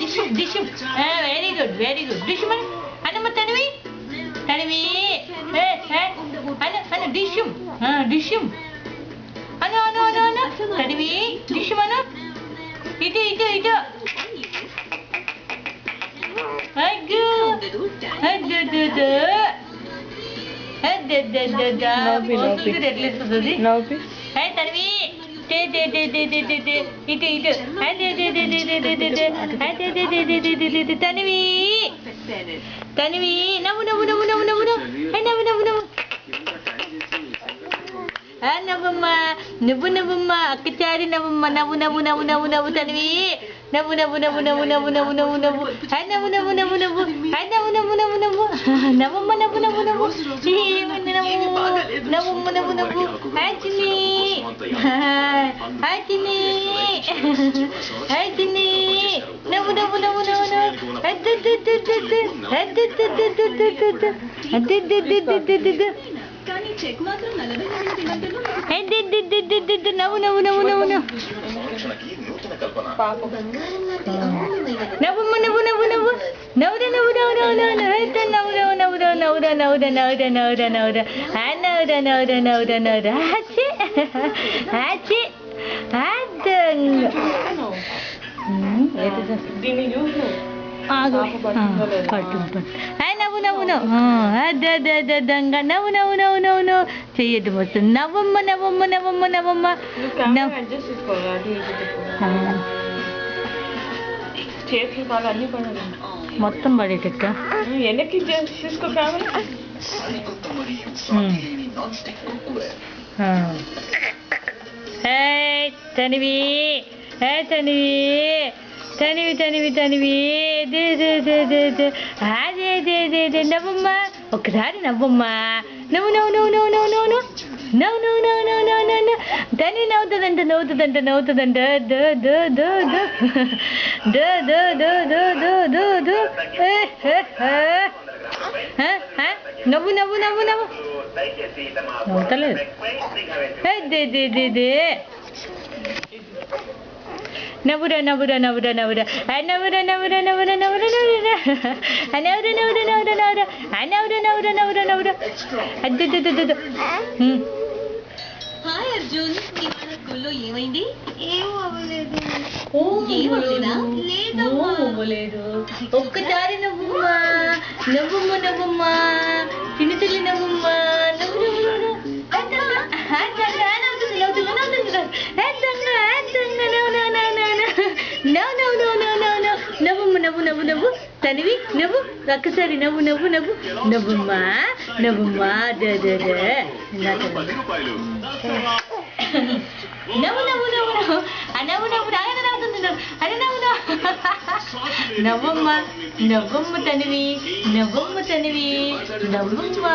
Dishoom very good dishoom అనమ్మ తనివి అను డిషుమ్ అను తనివి డిషుమ్ అను ఇటు అగ్గు తనివి ఇటు తనివి నవ్వు నవ్వమ్మ అక్కచారి నవ్వు తనివి నవ్వు కానీ చెక్ మాత్రం 40 చెయ్యదు మొత్తం నవ్వమ్మ చేతులు బాగా అన్ని పడాలి మొత్తం పడేటట్ట వెనక్కి చూసుకో తనివి నవ్వమ్మ ఒక్కసారి నవ్వమ్మ నవ్వు తని నవ్వుతుందంట నవ్వు నవ్వుతలేదు నవ్వురా హాయ్ అర్జున్ ఇవాళ స్కూల్లో ఏమైంది? లేదు ఒక్కసారి నవ్వమ్మా చిన్న తల్లి నవ్వమ్మా నవ్వు తనివి నవ్వు ఒక్కసారి నవ్వమ్మా నవ్వమ్మ తనివి నవ్వమ్మ